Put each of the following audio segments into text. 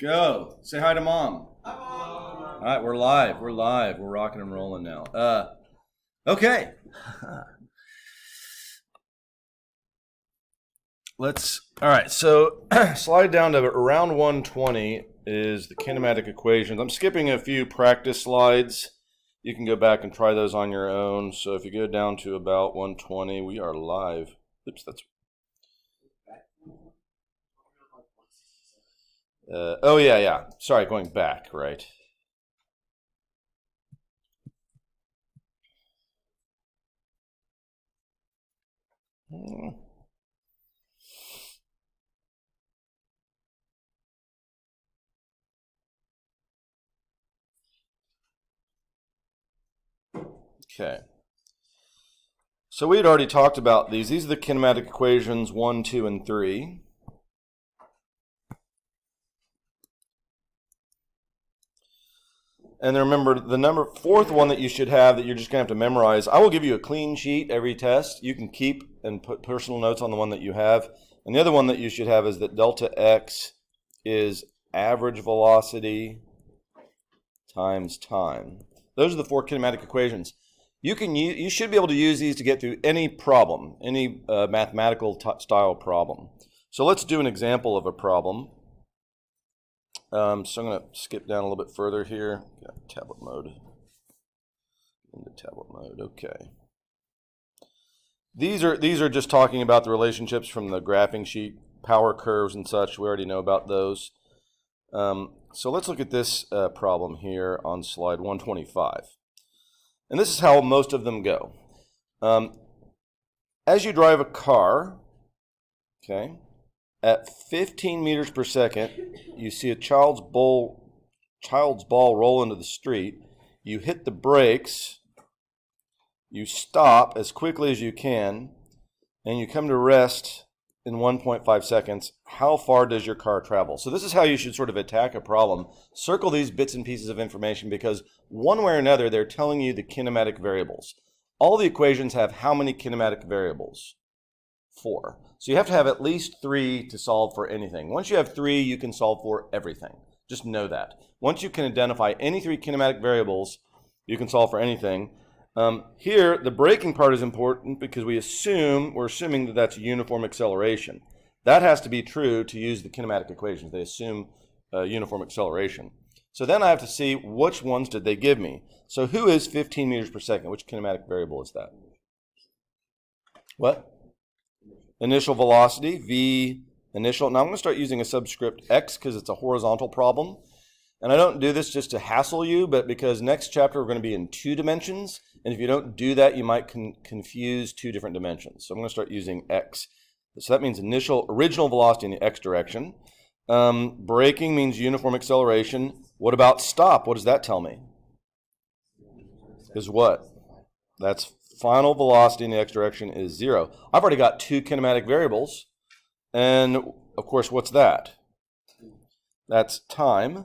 Go. Say hi to mom. Hi, Mom. All right, we're live. We're rocking and rolling now. Okay. All right, so slide down to around 120 is the kinematic equations. I'm skipping a few practice slides. You can go back and try those on your own. So if you go down to about 120, we are live. Oops, that's... oh, yeah. Sorry, going back, right. Okay. So we had already talked about these. These are the kinematic equations 1, 2, and 3. And then remember, the fourth one that you should have that you're just going to have to memorize, I will give you a clean sheet every test. You can keep and put personal notes on the one that you have. And the other one that you should have is that delta x is average velocity times time. Those are the four kinematic equations. You should be able to use these to get through any problem, any mathematical style problem. So let's do an example of a problem. So I'm going to skip down a little bit further here. Got tablet mode. Into tablet mode. Okay. These are just talking about the relationships from the graphing sheet, power curves and such. We already know about those. So let's look at this problem here on slide 125. And this is how most of them go. As you drive a car, okay, at 15 meters per second, you see a child's ball roll into the street. You hit the brakes, you stop as quickly as you can, and you come to rest in 1.5 seconds. How far does your car travel? So this is how you should sort of attack a problem. Circle these bits and pieces of information because one way or another, they're telling you the kinematic variables. All the equations have how many kinematic variables? 4. So you have to have at least 3 to solve for anything. Once you have 3, you can solve for everything. Just know that. Once you can identify any 3 kinematic variables, you can solve for anything. Here, the braking part is important because we're assuming that that's uniform acceleration. That has to be true to use the kinematic equations. They assume uniform acceleration. So then I have to see which ones did they give me. So who is 15 meters per second? Which kinematic variable is that? What? Initial velocity, v initial. Now I'm going to start using a subscript x because it's a horizontal problem. And I don't do this just to hassle you, but because next chapter we're going to be in 2 dimensions. And if you don't do that, you might confuse 2 different dimensions. So I'm going to start using x. So that means original velocity in the x direction. Braking means uniform acceleration. What about stop? What does that tell me? Is what? That's final velocity in the x direction is 0. I've already got 2 kinematic variables. And of course, what's that? That's time.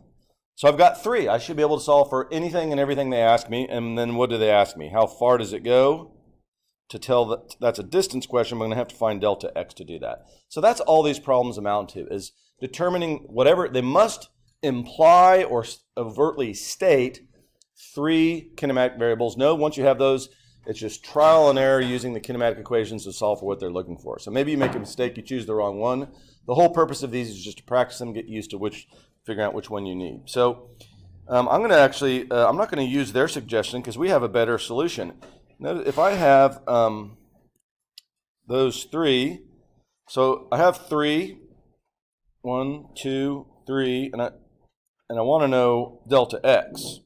So I've got 3. I should be able to solve for anything and everything they ask me. And then what do they ask me? How far does it go? To tell that that's a distance question, I'm going to have to find delta x to do that. So that's all these problems amount to, is determining whatever. They must imply or overtly state 3 kinematic variables. No, once you have those, it's just trial and error using the kinematic equations to solve for what they're looking for. So maybe you make a mistake, you choose the wrong one. The whole purpose of these is just to practice them, get used to figuring out which one you need. So I'm going to actually, I'm not going to use their suggestion because we have a better solution. Now, if I have those 3, so I have 3, 1, 2, 3, and I want to know delta x.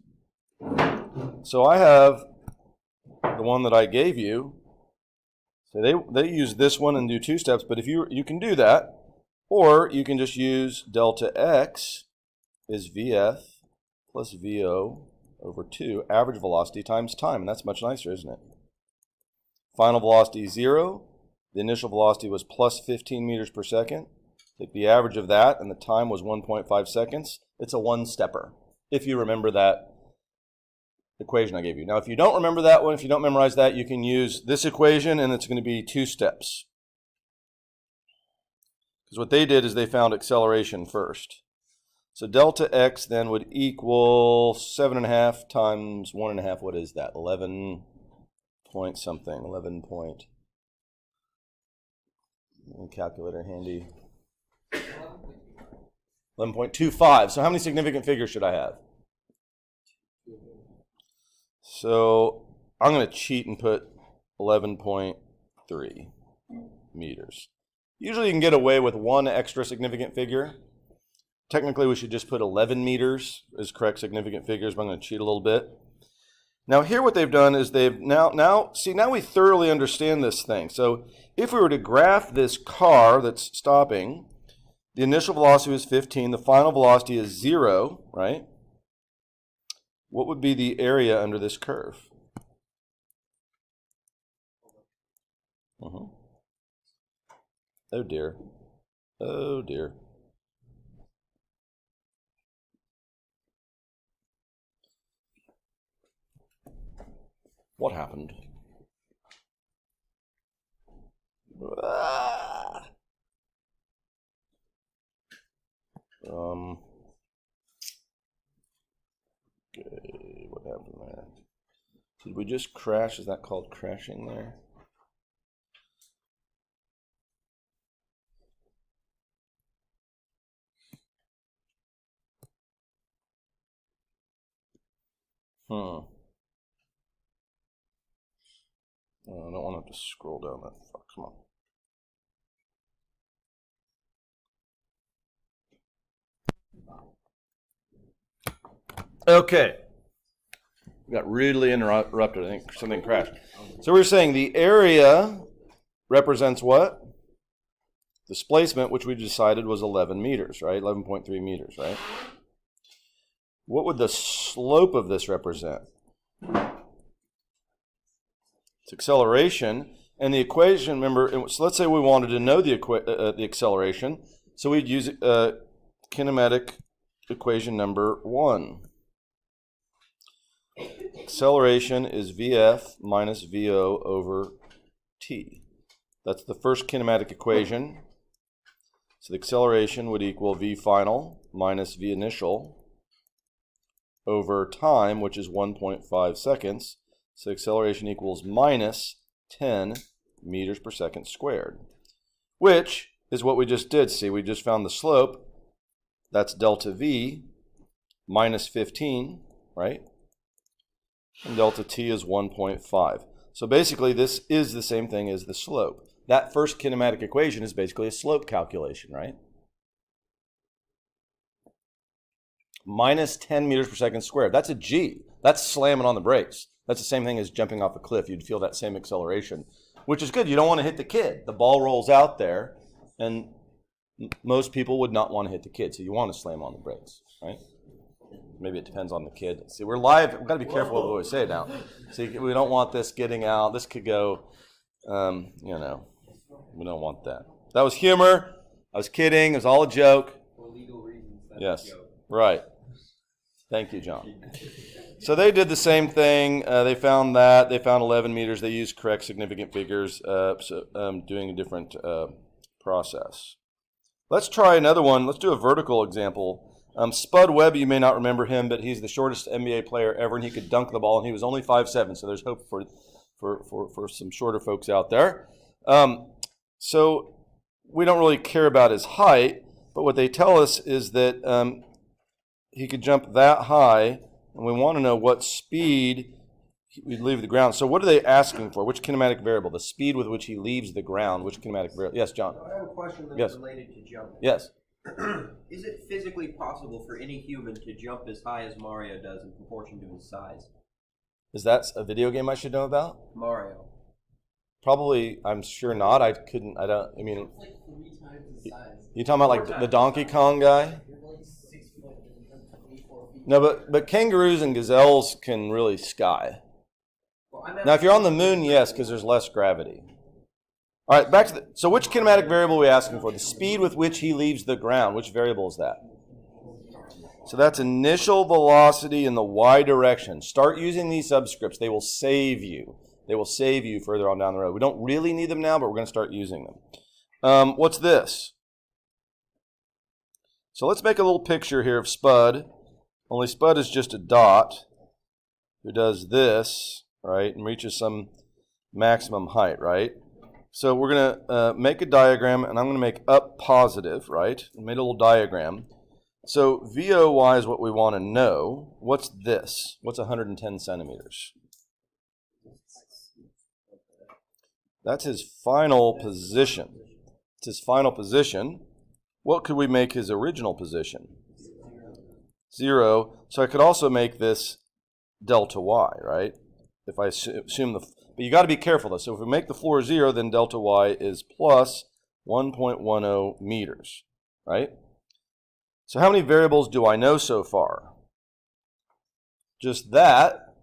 So I have the one that I gave you. So they use this one and do 2 steps, but if you can do that, or you can just use delta x is vf plus vo over 2, average velocity times time, and that's much nicer, isn't it? Final velocity 0. The initial velocity was plus 15 meters per second. Take the average of that, and the time was 1.5 seconds. It's a one-stepper, if you remember that equation I gave you. Now, if you don't remember that one, if you don't memorize that, you can use this equation, and it's going to be 2 steps. Because what they did is they found acceleration first. So delta x then would equal 7.5 times 1.5. What is that? 11 point something. 11 point. Calculator handy. 11.25. So how many significant figures should I have? So I'm going to cheat and put 11.3 meters. Usually you can get away with one extra significant figure. Technically we should just put 11 meters as correct significant figures, but I'm going to cheat a little bit. Now here what they've done is they've now we thoroughly understand this thing. So if we were to graph this car that's stopping, the initial velocity was 15, the final velocity is 0, right? What would be the area under this curve? Oh dear. Oh dear. What happened? Okay, what happened there? Did we just crash? Is that called crashing there? I don't want to have to scroll down that far. Come on. Okay. We got rudely interrupted. I think something crashed. So we're saying the area represents what? Displacement, which we decided was 11 meters, right? 11.3 meters, right? What would the slope of this represent? It's acceleration. And the equation, remember, so let's say we wanted to know the acceleration. So we'd use kinematic equation number 1. Acceleration is Vf minus Vo over t. That's the first kinematic equation. So the acceleration would equal V final minus V initial over time, which is 1.5 seconds. So acceleration equals minus 10 meters per second squared, which is what we just did. See, we just found the slope. That's delta V minus 15, right? And delta t is 1.5. So basically this is the same thing as the slope. That first kinematic equation is basically a slope calculation, right? Minus 10 meters per second squared. That's a G. That's slamming on the brakes. That's the same thing as jumping off a cliff. You'd feel that same acceleration, which is good. You don't want to hit the kid. The ball rolls out there, and most people would not want to hit the kid, so you want to slam on the brakes, right? Maybe it depends on the kid. See, we're live. We've got to be careful what we say now. See, we don't want this getting out. This could go, we don't want that. That was humor. I was kidding. It was all a joke. For legal reasons. Yes, right. Thank you, John. So they did the same thing. They found that. They found 11 meters. They used correct significant figures, doing a different process. Let's try another one. Let's do a vertical example. Spud Webb, you may not remember him, but he's the shortest NBA player ever, and he could dunk the ball, and he was only 5'7", so there's hope for some shorter folks out there. So we don't really care about his height, but what they tell us is that he could jump that high, and we want to know what speed he'd leave the ground. So what are they asking for? Which kinematic variable? The speed with which he leaves the ground. Which kinematic variable? Yes, John. So I have a question that's related to jumping. Yes. Is it physically possible for any human to jump as high as Mario does in proportion to his size? Is that a video game I should know about? Mario. Probably, I'm sure not. I mean... It's like 3 times his size. You talking about like the Donkey Kong guy? You're like 6 feet, like 24 feet. No, but kangaroos and gazelles can really sky. Well, Now, if you're on the moon, yes, because there's less gravity. All right, back to so which kinematic variable are we asking for? The speed with which he leaves the ground. Which variable is that? So that's initial velocity in the y direction. Start using these subscripts. They will save you. They will save you further on down the road. We don't really need them now, but we're going to start using them. What's this? So let's make a little picture here of Spud, only Spud is just a dot who does this, right, and reaches some maximum height, right? So we're going to make a diagram, and I'm going to make up positive, right? I made a little diagram. So VOY is what we want to know. What's this? What's 110 centimeters? That's his final position. It's his final position. What could we make his original position? 0. So I could also make this delta y, right? If I assume the... But you got to be careful, though. So if we make the floor 0, then delta y is plus 1.10 meters, right? So how many variables do I know so far? Just that.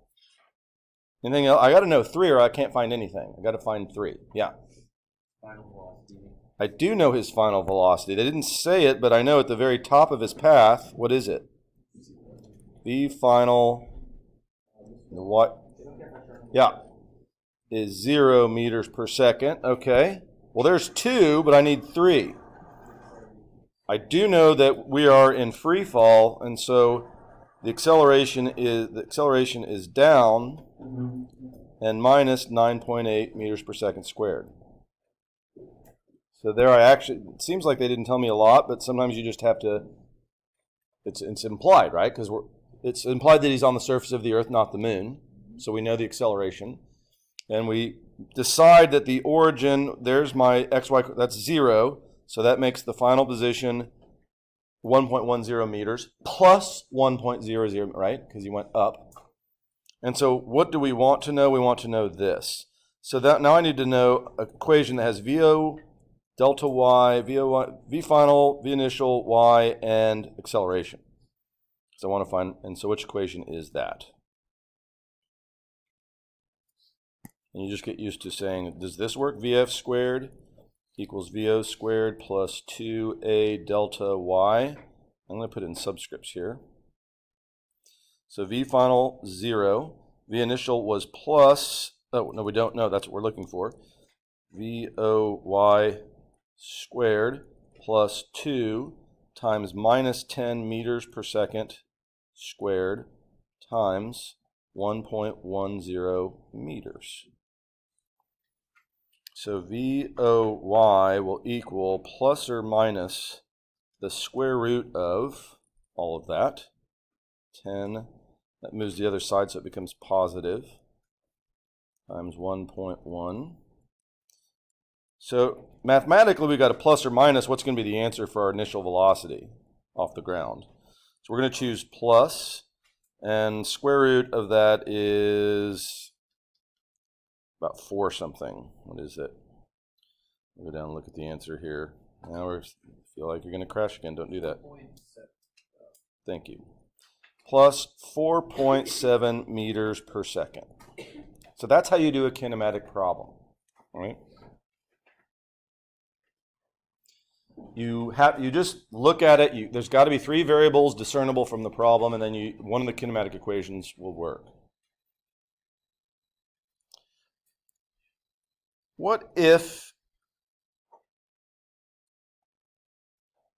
Anything else? I got to know 3 or I can't find anything. I got to find 3. Yeah. Final velocity. I do know his final velocity. They didn't say it, but I know at the very top of his path, what is it? V final, what? Yeah, is 0 meters per second. Okay. Well, there's 2, but I need 3. I do know that we are in free fall, and so the acceleration is down and minus 9.8 meters per second squared. So there it seems like they didn't tell me a lot, but sometimes you just have to, it's implied, right? Because it's implied that he's on the surface of the Earth, not the moon. So we know the acceleration. And we decide that the origin, there's my xy, that's 0. So that makes the final position 1.10 meters plus 1.00, right? Because he went up. And so what do we want to know? We want to know this. So that now I need to know an equation that has VO, delta y, V final, V initial, y, and acceleration. So I want to find, and so which equation is that? And you just get used to saying, does this work? VF squared equals VO squared plus 2a delta y. I'm going to put in subscripts here. So V final 0. V initial was plus, oh no, we don't know, that's what we're looking for. VOY squared plus 2 times minus 10 meters per second squared times 1.10 meters. So VOY will equal plus or minus the square root of all of that. 10, that moves the other side so it becomes positive, times 1.1. So mathematically we got a plus or minus. What's going to be the answer for our initial velocity off the ground? So we're going to choose plus, and square root of that is about 4 something. What is it? I'll go down and look at the answer here. Now we feel like you're going to crash again. Don't do that. Thank you. Plus 4.7 meters per second. So that's how you do a kinematic problem, all right? You just look at it. There's got to be 3 variables discernible from the problem, and then one of the kinematic equations will work. What if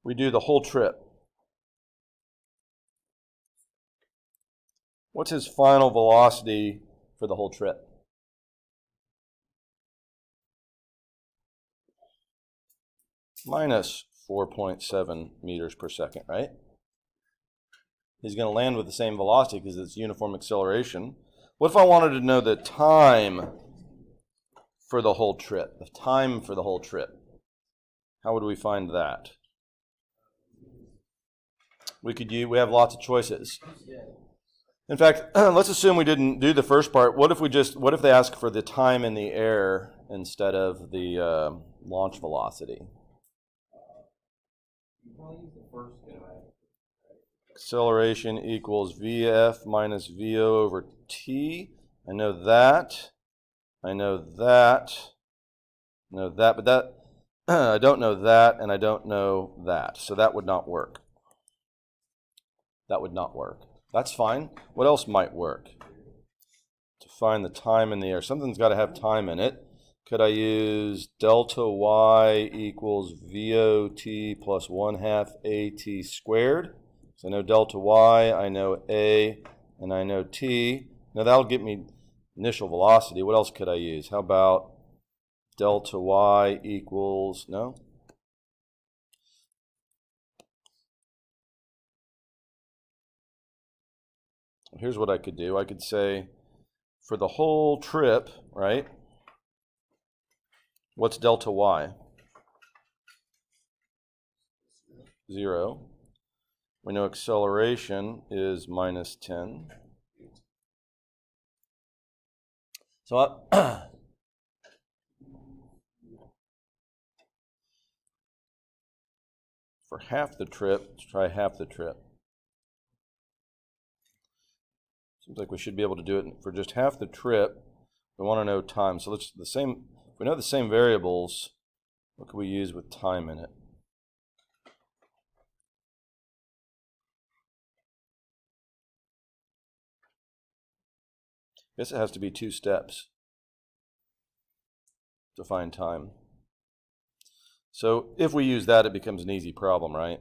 we do the whole trip? What's his final velocity for the whole trip? Minus 4.7 meters per second, right? He's going to land with the same velocity because it's uniform acceleration. What if I wanted to know the time for the whole trip? The time for the whole trip. How would we find that? We have lots of choices. In fact, let's assume we didn't do the first part. What if they ask for the time in the air instead of the launch velocity? Acceleration equals VF minus VO over T. I know that. I know that. I know that, but that I don't know that, and I don't know that. So that would not work. That would not work. That's fine. What else might work? To find the time in the air. Something's got to have time in it, Could I use delta y equals VOT plus 1/2 AT squared? So I know delta y, I know A, and I know T. Now that'll get me initial velocity. What else could I use? How about delta y equals, no? Here's what I could do. I could say for the whole trip, right? What's delta y? 0. We know acceleration is minus 10. So for half the trip, let's try half the trip. Seems like we should be able to do it for just half the trip. We want to know time. So let's if we know the same variables, what can we use with time in it? I guess it has to be 2 steps to find time. So if we use that, it becomes an easy problem, right?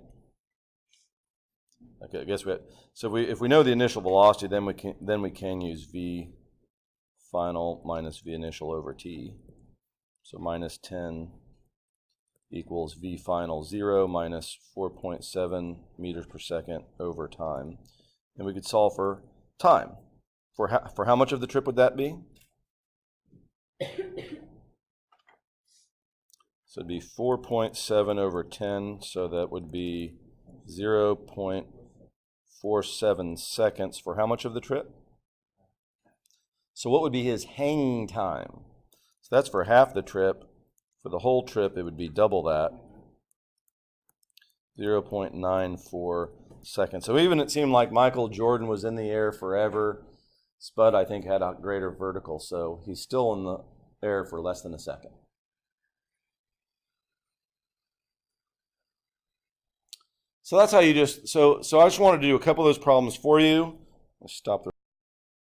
Okay, I guess if we know the initial velocity, then we can use v final minus v initial over t. So minus 10 equals v final 0 minus 4.7 meters per second over time. And we could solve for time. For how much of the trip would that be? So it'd be 4.7 over 10, so that would be 0.47 seconds for how much of the trip? So what would be his hanging time? So that's for half the trip. For the whole trip, it would be double that, 0.94 seconds. So even it seemed like Michael Jordan was in the air forever. Spud, I think, had a greater vertical, so he's still in the air for less than a second. So that's how you so I just wanted to do a couple of those problems for you. Let's stop the